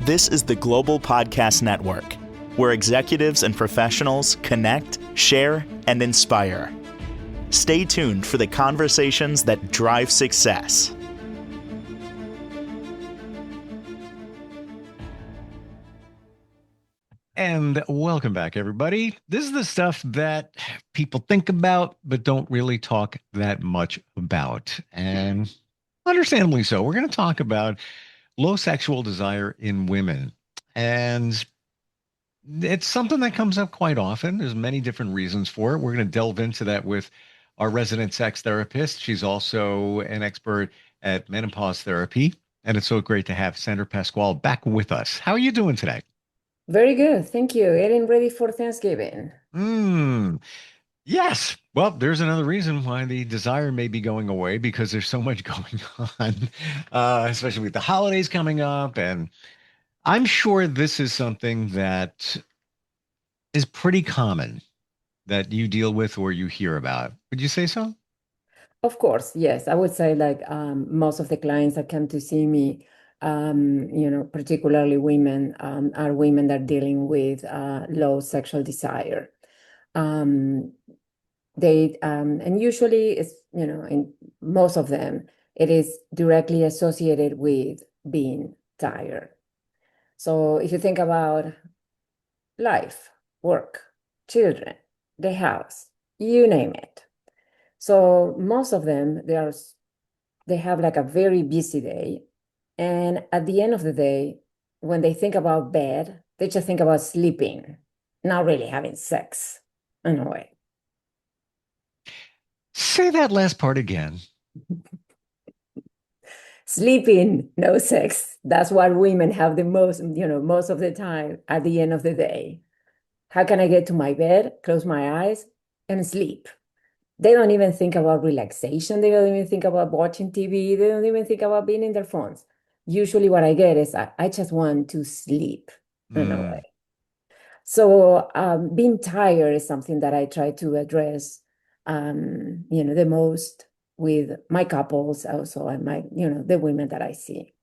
This is the Global Podcast Network, where executives and professionals connect, share, and inspire. Stay tuned for the conversations that drive success. And welcome back, everybody. This is the stuff that people think about, but don't really talk that much about. And understandably so. We're going to talk about low sexual desire in women. And it's something that comes up quite often. There's many different reasons for it. We're going to delve into that with our resident sex therapist. She's also an expert at menopause therapy. And it's so great to have Sandra Pascual back with us. How are you doing today? Very good. Thank you. Getting ready for Thanksgiving. Yes. Well, there's another reason why the desire may be going away because there's so much going on, especially with the holidays coming up. And I'm sure this is something that is pretty common that you deal with or you hear about. Would you say so? Of course, yes. I would say like most of the clients that come to see me, particularly women, are women that are dealing with low sexual desire. Um, and usually it's, in most of them, it is directly associated with being tired. So if you think about life, work, children, the house, you name it. So most of them, they have like a very busy day. And at the end of the day, when they think about bed, they just think about sleeping, not really having sex in a way. Say that last part again. Sleeping, no sex. That's what women have the most of the time at the end of the day. How can I get to my bed, close my eyes, and sleep? They don't even think about relaxation. They don't even think about watching TV. They don't even think about being in their phones. Usually what I get is I just want to sleep in a way. So being tired is something that I try to address, the most with my couples also and the women that I see.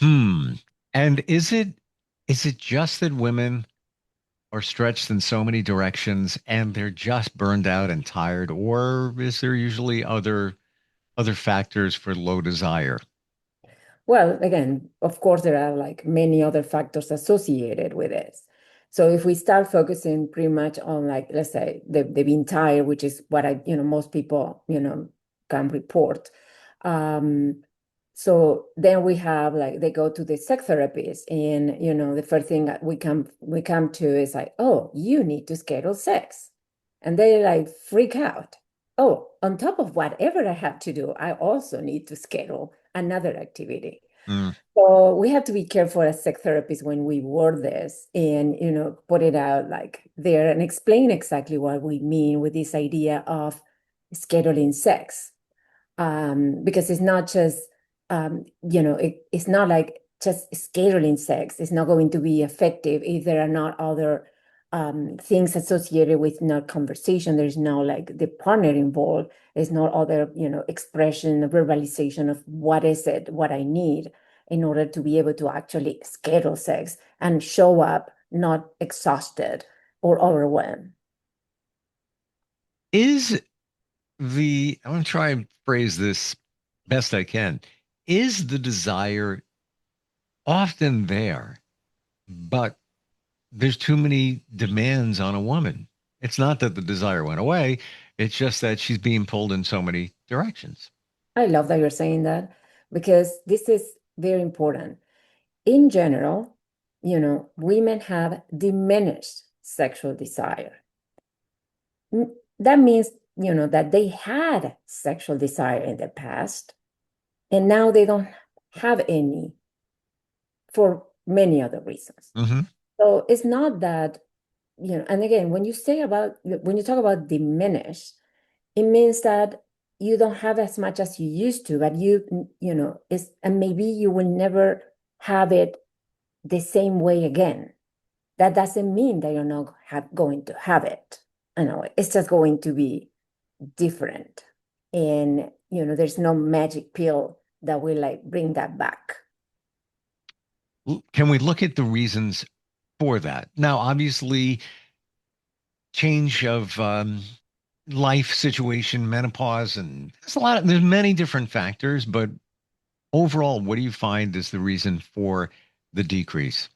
And is it just that women are stretched in so many directions and they're just burned out and tired, or is there usually other factors for low desire? Well, again, of course, there are like many other factors associated with this. So if we start focusing pretty much on like, let's say the being tired, which is what most people, can report. Um, so then we have like they go to the sex therapist and the first thing that we come to is like, oh, you need to schedule sex. And they like freak out. Oh, on top of whatever I have to do, I also need to schedule another activity. Mm. So we have to be careful as sex therapists when we word this and put it out like there and explain exactly what we mean with this idea of scheduling sex. Because it's not just it's not like just scheduling sex. It's not going to be effective if there are not other things associated with not conversation. There's no like the partner involved. There's no other expression, verbalization of what is it, what I need in order to be able to actually schedule sex and show up not exhausted or overwhelmed. Is I'm going to try and phrase this best I can. Is the desire often there, but there's too many demands on a woman? It's not that the desire went away, it's just that she's being pulled in so many directions. I love that you're saying that because this is very important. In general, women have diminished sexual desire. That means, that they had sexual desire in the past and now they don't have any for many other reasons. Mm-hmm. So it's not that, and again, when you talk about diminish, it means that you don't have as much as you used to, but and maybe you will never have it the same way again. That doesn't mean that you're not going to have it. I know it's just going to be different. And, there's no magic pill that will like bring that back. Can we look at the reasons for that? Now, obviously, change of life situation, menopause, and there's many different factors, but overall, what do you find is the reason for the decrease?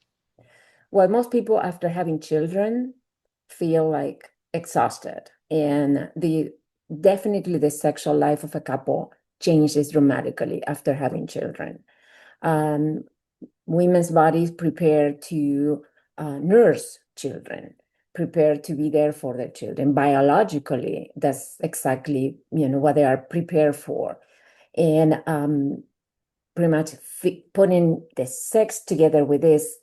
Well, most people after having children feel like exhausted, and definitely the sexual life of a couple changes dramatically after having children. Um, Women's bodies prepare to nurse children, prepare to be there for their children. Biologically, that's exactly what they are prepared for, and pretty much putting the sex together with this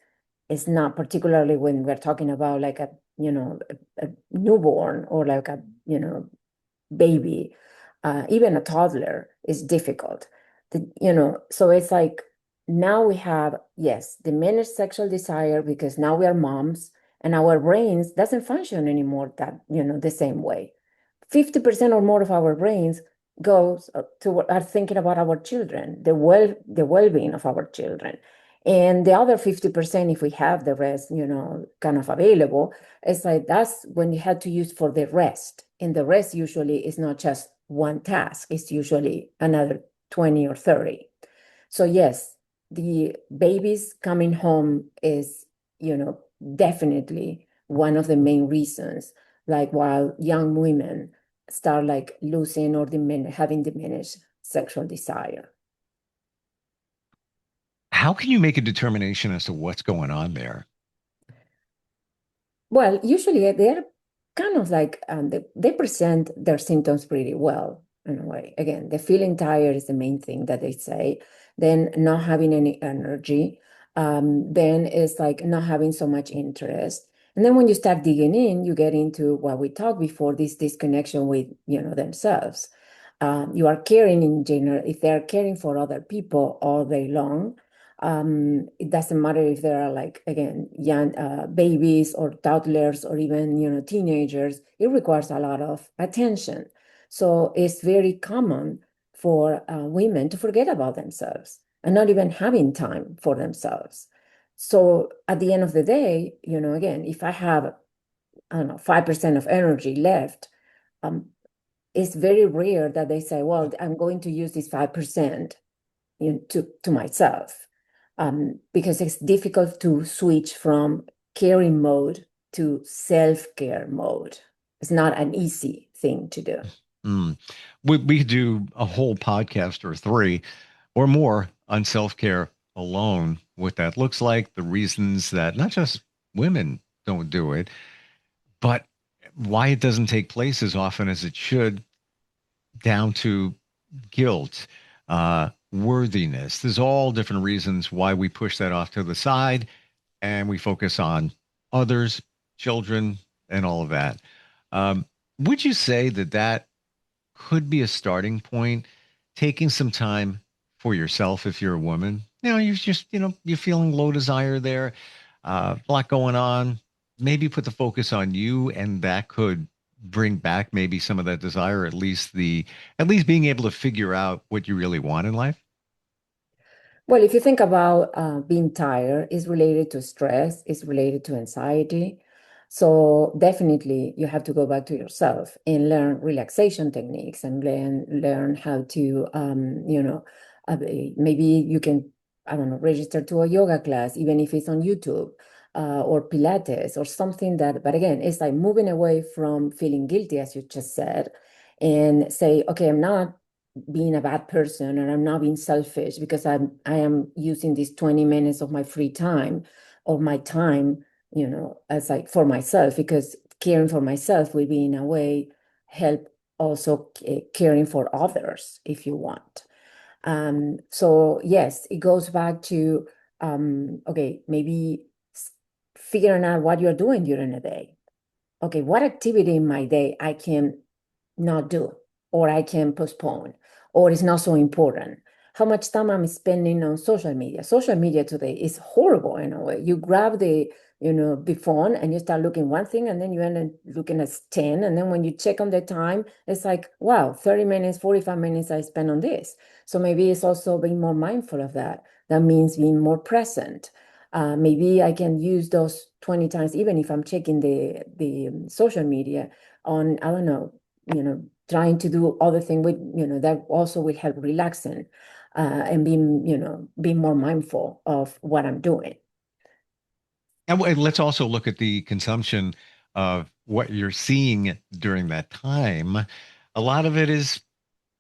is not, particularly when we're talking about like a newborn or like a baby, even a toddler is difficult. So it's like now we have, yes, diminished sexual desire because now we are moms and our brains doesn't function anymore that, the same way. 50% or more of our brains goes to are thinking about our children, the well-being of our children. And the other 50%, if we have the rest, kind of available, it's like that's when you had to use for the rest. And the rest usually is not just one task, it's usually another 20 or 30. So yes, the babies coming home is, definitely one of the main reasons. Like while young women start like losing or having diminished sexual desire. How can you make a determination as to what's going on there? Well, usually they're kind of like they present their symptoms pretty well in a way. Again, the feeling tired is the main thing that they say. Then not having any energy. Then it's like not having so much interest. And then when you start digging in, you get into what we talked before, this disconnection with themselves. You are caring in general. If they're caring for other people all day long, it doesn't matter if there are like, again, young babies or toddlers or even teenagers. It requires a lot of attention, so it's very common for women to forget about themselves and not even having time for themselves. So at the end of the day, again, if I have, I don't know, 5% of energy left, um, it's very rare that they say, well, I'm going to use this 5% to myself, because it's difficult to switch from caring mode to self-care mode. It's not an easy thing to do. Mm. We could do a whole podcast or three or more on self-care alone, what that looks like, the reasons that not just women don't do it, but why it doesn't take place as often as it should, down to guilt, worthiness. There's all different reasons why we push that off to the side and we focus on others, children, and all of that. Um, would you say that that could be a starting point, taking some time for yourself if you're a woman? You're just, you're feeling low desire there, a lot going on. Maybe put the focus on you, and that could bring back maybe some of that desire, at least being able to figure out what you really want in life. Well, if you think about being tired, it's related to stress, it's related to anxiety. So definitely you have to go back to yourself and learn relaxation techniques and learn how to, maybe you can, I don't know, register to a yoga class, even if it's on YouTube, or Pilates or something that, but again, it's like moving away from feeling guilty, as you just said, and say, okay, I'm not being a bad person or I'm not being selfish because I am using these 20 minutes of my free time or my time, as like for myself, because caring for myself will be in a way help also caring for others if you want. So yes, it goes back to okay, maybe figuring out what you're doing during the day. Okay, what activity in my day I can not do, or I can postpone, or it's not so important. How much time I'm spending on social media. Social media today is horrible in a way. You grab the phone and you start looking one thing and then you end up looking at 10. And then when you check on the time, it's like, wow, 30 minutes, 45 minutes I spent on this. So maybe it's also being more mindful of that. That means being more present. Maybe I can use those 20 times, even if I'm checking the social media on, I don't know, trying to do other thing with, that also will help relaxing, and being more mindful of what I'm doing. And let's also look at the consumption of what you're seeing during that time. A lot of it is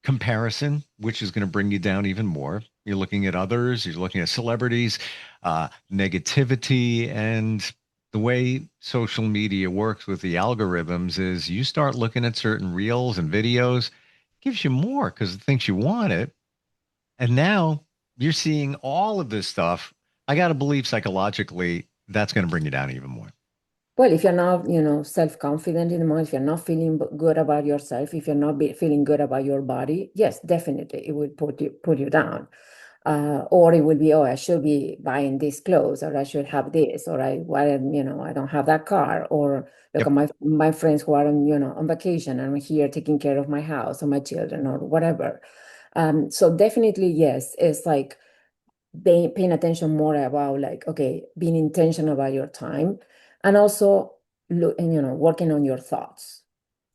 comparison, which is going to bring you down even more. You're looking at others, you're looking at celebrities, negativity, and the way social media works with the algorithms is you start looking at certain reels and videos, gives you more because it thinks you want it. And now you're seeing all of this stuff. I got to believe psychologically that's going to bring you down even more. Well, if you're not, self-confident anymore, if you're not feeling good about yourself, if you're not feeling good about your body, yes, definitely it will put you down. Or it will be, oh, I should be buying these clothes, or I should have this, or I don't have that car, or look at Yep. my friends who are on vacation, and I'm here taking care of my house or my children or whatever. So definitely, yes, it's like paying attention more about, like, okay, being intentional about your time, and also working on your thoughts.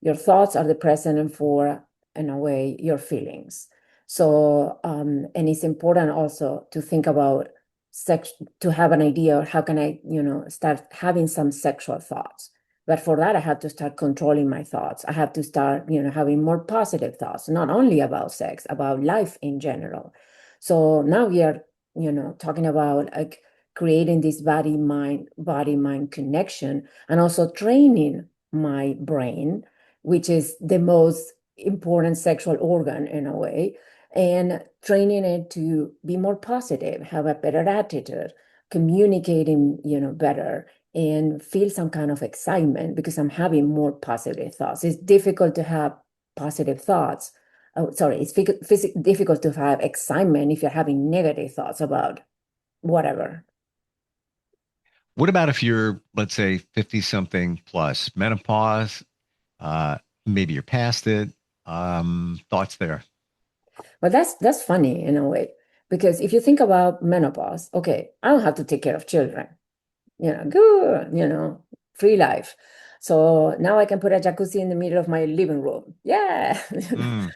Your thoughts are the present and for, in a way, your feelings. So and it's important also to think about sex, to have an idea of how can I start having some sexual thoughts. But for that, I have to start controlling my thoughts. I have to start having more positive thoughts, not only about sex, about life in general. So now we are talking about, like, creating this body mind connection, and also training my brain, which is the most important sexual organ in a way, and training it to be more positive, have a better attitude, communicating better, and feel some kind of excitement because I'm having more positive thoughts. It's difficult to have positive thoughts. Oh, sorry, it's difficult to have excitement if you're having negative thoughts about whatever. What about if you're, let's say, 50 something plus menopause? Maybe you're past it. Thoughts there. But that's funny in a way, because if you think about menopause, okay, I don't have to take care of children, good, free life. So now I can put a jacuzzi in the middle of my living room. Yeah. Mm,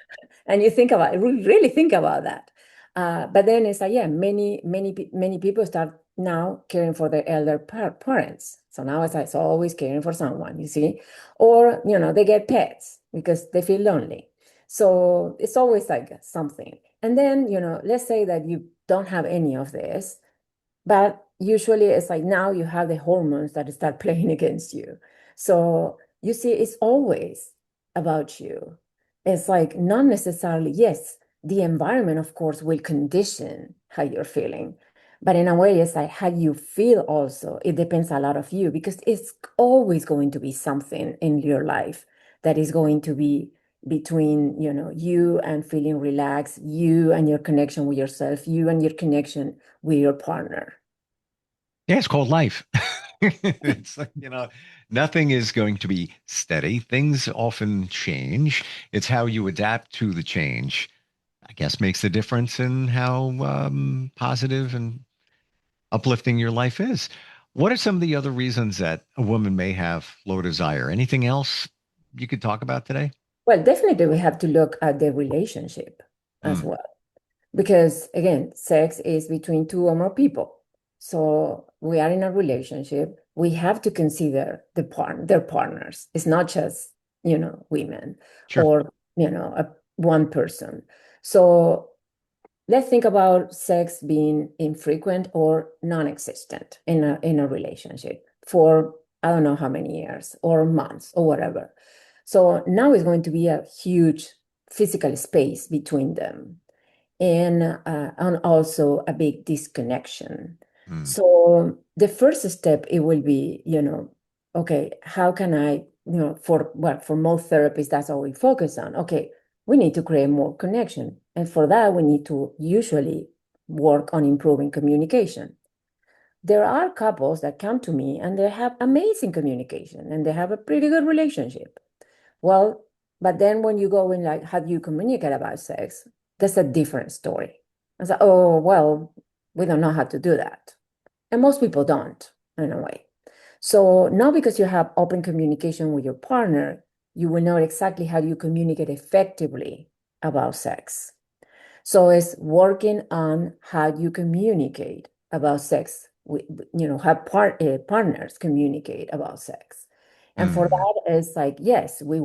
And you think about it, really think about that. But then it's like, yeah, many people start now caring for their elder parents. So now it's like, it's always caring for someone, you see, or they get pets because they feel lonely. So it's always like something. And then let's say that you don't have any of this, but usually it's like now you have the hormones that start playing against you. So you see, it's always about you. It's like not necessarily, yes, the environment, of course, will condition how you're feeling. But in a way, it's like how you feel also. It depends a lot of you, because it's always going to be something in your life that is going to be between, you and feeling relaxed, you and your connection with yourself, you and your connection with your partner. yeah, it's called life. It's like, nothing is going to be steady. Things often change. It's how you adapt to the change, I guess, makes the difference in how positive and uplifting your life is. What are some of the other reasons that a woman may have low desire? Anything else you could talk about today? Well, definitely we have to look at the relationship as Mm, well. Because again, sex is between two or more people. So we are in a relationship. We have to consider their partners. It's not just, women sure. or, one person. So let's think about sex being infrequent or non-existent in a relationship for I don't know how many years or months or whatever. So now it's going to be a huge physical space between them, and also a big disconnection. Mm, So the first step, it will be, okay, how can I, for most therapists, that's all we focus on. Okay, we need to create more connection. And for that, we need to usually work on improving communication. There are couples that come to me and they have amazing communication and they have a pretty good relationship. Well, but then when you go in, like, how do you communicate about sex? That's a different story. I said, oh, well, we don't know how to do that. And most people don't, in a way. So now because you have open communication with your partner, you will know exactly how you communicate effectively about sex. So it's working on how you communicate about sex. Have partners communicate about sex. And for Mm. that, it's like, yes, we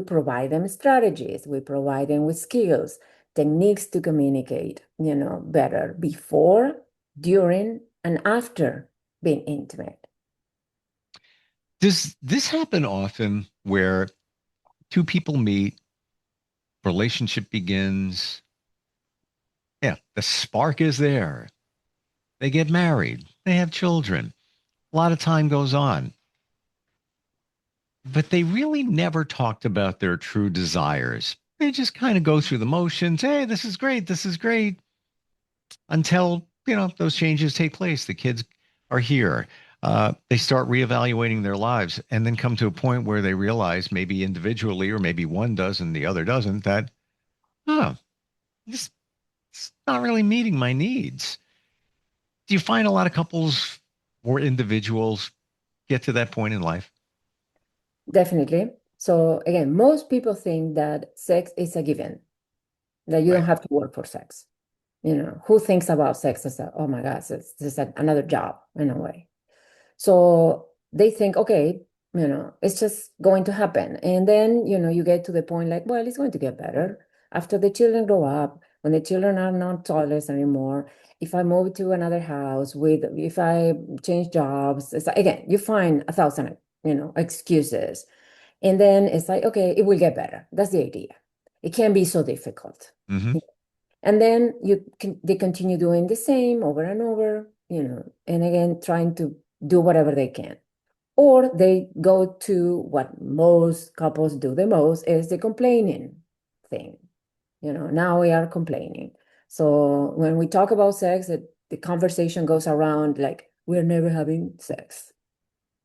provide them strategies, we provide them with skills, techniques to communicate, better before, during, and after being intimate. Does this happen often where two people meet, relationship begins? Yeah, the spark is there. They get married, they have children. A lot of time goes on, but they really never talked about their true desires. They just kind of go through the motions. Hey, this is great. This is great. Until, those changes take place. The kids are here. They start reevaluating their lives and then come to a point where they realize, maybe individually, or maybe one does and the other doesn't, that, oh, this is not really meeting my needs. Do you find a lot of couples or individuals get to that point in life? Definitely. So again, most people think that sex is a given, that you don't Right. have to work for sex. Who thinks about sex as oh my God, it's just another job in a way. So they think, okay, it's just going to happen. And then, you get to the point like, well, it's going to get better. After the children grow up, when the children are not toddlers anymore, if I move to another house if I change jobs, it's like, again, you find 1,000, excuses. And then it's like, okay, it will get better. That's the idea. It can't be so difficult. Mm-hmm. And then they continue doing the same over and over, and again, trying to do whatever they can. Or they go to what most couples do the most is the complaining thing. Now we are complaining. So when we talk about sex, the conversation goes around like, we're never having sex.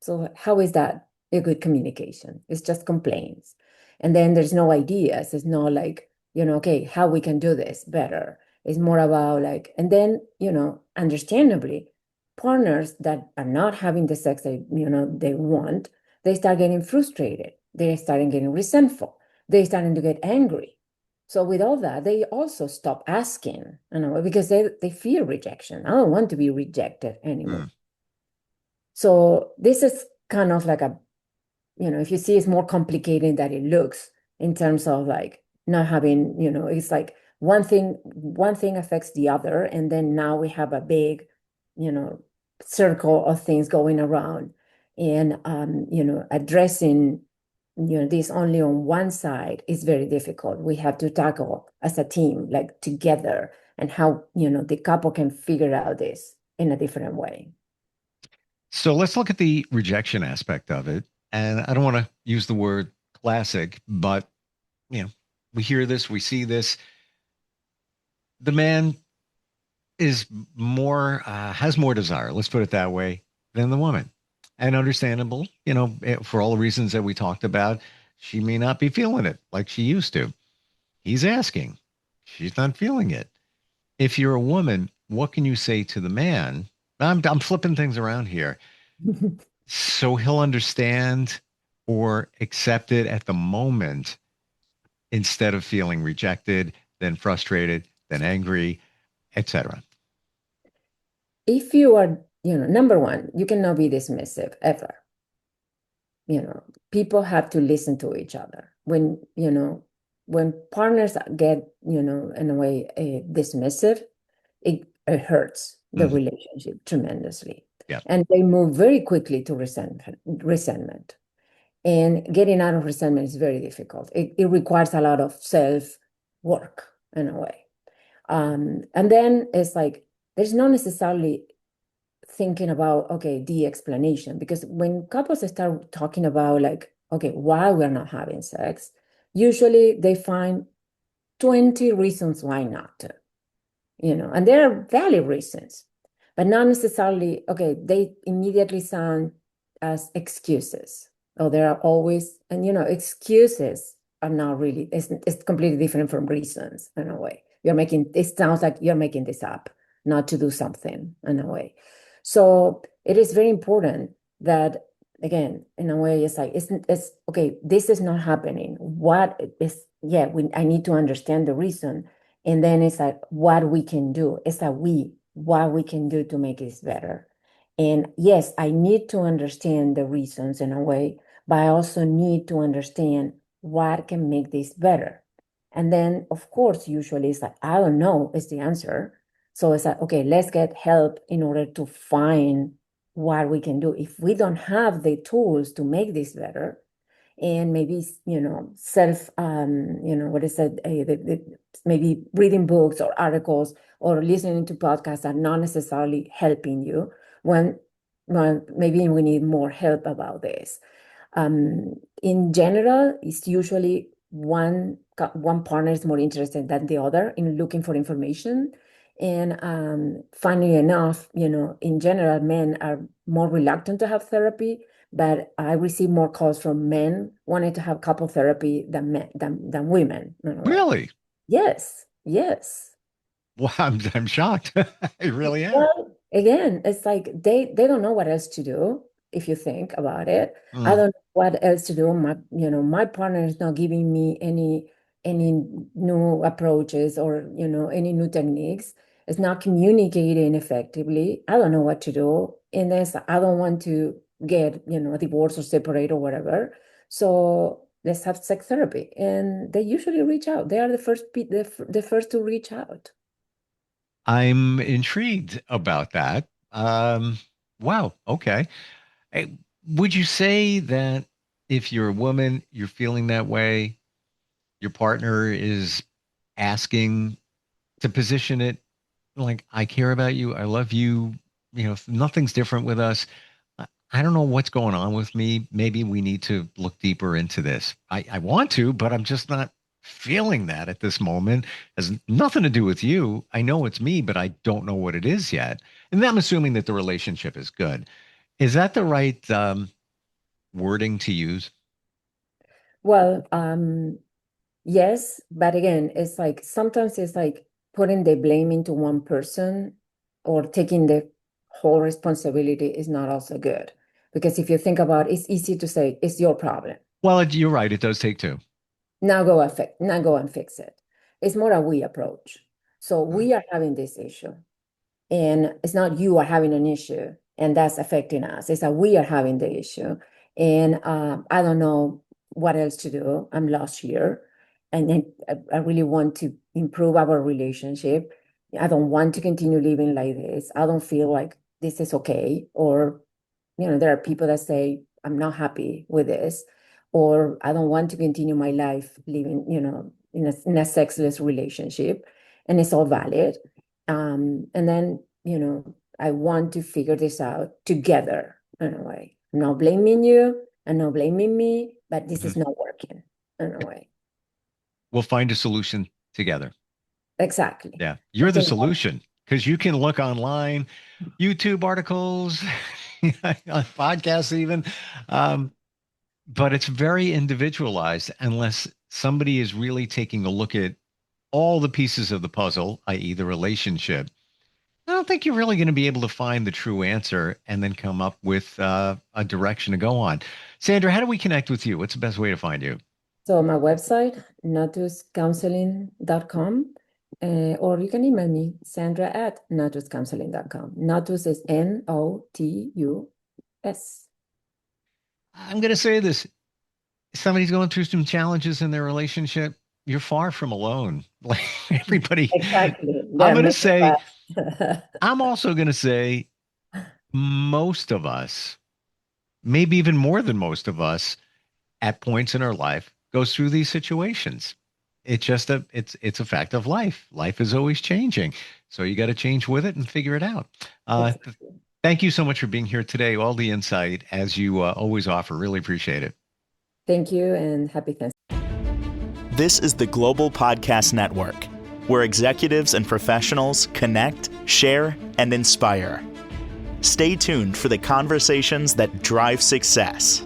So how is that a good communication? It's just complaints. And then there's no ideas. It's not like, okay, how we can do this better. It's more about like, and then, understandably, partners that are not having the sex they want, they start getting frustrated. They start getting resentful. They starting to get angry. So with all that, they also stop asking, because they fear rejection. I don't want to be rejected anymore. Mm. So this is kind of like if you see, it's more complicated than it looks in terms of like not having, it's like one thing affects the other, and then now we have a big, you know, circle of things going around, and addressing, this only on one side is very difficult. We have to tackle as a team, like together, and how, the couple can figure out this in a different way. So let's look at the rejection aspect of it. And I don't want to use the word classic, but you know, we hear this, we see this. The man is more has more desire, let's put it that way, than the woman. And understandable, for all the reasons that we talked about, she may not be feeling it like she used to. He's asking. She's not feeling it. If you're a woman, what can you say to the man? I'm flipping things around here. So he'll understand or accept it at the moment instead of feeling rejected, then frustrated, then angry, etc. If you are, number one, you cannot be dismissive ever. People have to listen to each other. When partners get, in a way, dismissive, it hurts the Mhm. relationship tremendously. Yeah. And they move very quickly to resentment. And getting out of resentment is very difficult. It requires a lot of self work in a way. And then it's like, there's not necessarily thinking about, okay, the explanation, because when couples start talking about like, okay, why we're not having sex, usually they find 20 reasons why not to, and there are valid reasons, but not necessarily, okay, they immediately sound as excuses. Oh, there are always, and excuses are not really, it's completely different from reasons in a way. It sounds like you're making this up, not to do something in a way. So it is very important that, again, in a way, it's like, it's okay, this is not happening. What is, yeah, I need to understand the reason. And then it's like what we can do. It's like what we can do to make this better. And yes, I need to understand the reasons in a way, but I also need to understand what can make this better. And then, of course, usually it's like, I don't know, is the answer. So it's like, okay, let's get help in order to find what we can do. If we don't have the tools to make this better, and maybe, what is it, maybe reading books or articles or listening to podcasts are not necessarily helping you, when maybe we need more help about this. In general, it's usually one partner is more interested than the other in looking for information. And funny enough, in general, men are more reluctant to have therapy, but I receive more calls from men wanting to have couple therapy than women, in a way. Really? Yes, yes. Well, I'm shocked. I really am. Well, again, it's like they don't know what else to do if you think about it. I Mm. don't know what else to do. My partner is not giving me any new approaches or any new techniques. It's not communicating effectively. I don't know what to do. And this, I don't want to get a divorce or separate or whatever. So let's have sex therapy. And they usually reach out. They are the first to reach out. I'm intrigued about that. Wow. Okay. Hey, would you say that if you're a woman, you're feeling that way, your partner is asking to position it like, I care about you, I love you, nothing's different with us. I don't know what's going on with me. Maybe we need to look deeper into this. I want to, but I'm just not feeling that at this moment. It has nothing to do with you. I know it's me, but I don't know what it is yet. And I'm assuming that the relationship is good. Is that the right wording to use? Well, yes, but again, it's like sometimes it's like putting the blame into one person or taking the whole responsibility is not also good. Because if you think about it, it's easy to say it's your problem. Well, you're right. It does take two. Now go and fix it. It's more a we approach. So we are having this issue. And it's not you are having an issue and that's affecting us. It's that we are having the issue. And I don't know what else to do. I'm lost here. And then I really want to improve our relationship. I don't want to continue living like this. I don't feel like this is okay. Or, there are people that say, I'm not happy with this. Or I don't want to continue my life living, in a sexless relationship. And it's all valid. And then, I want to figure this out together in a way. I'm not blaming you and not blaming me, but this is not working in a way. We'll find a solution together. Exactly. Yeah. You're the think solution because you can look online, YouTube articles, podcasts, even. But it's very individualized unless somebody is really taking a look at all the pieces of the puzzle, i.e., the relationship. I don't think you're really going to be able to find the true answer and then come up with a direction to go on. Sandra, how do we connect with you? What's the best way to find you? So my website, notuscounseling.com, or you can email me, Sandra@notuscounseling.com. Notus is Notus. I'm going to say this. If somebody's going through some challenges in their relationship, you're far from alone. Like everybody, Exactly. I'm going to say, I'm also going to say most of us, maybe even more than most of us at points in our life goes through these situations. It's just it's a fact of life. Life is always changing. So you got to change with it and figure it out. Thank you so much for being here today. All the insight as you always offer. Really appreciate it. Thank you and happy Thanksgiving. This is the Global Podcast Network, where executives and professionals connect, share, and inspire. Stay tuned for the conversations that drive success.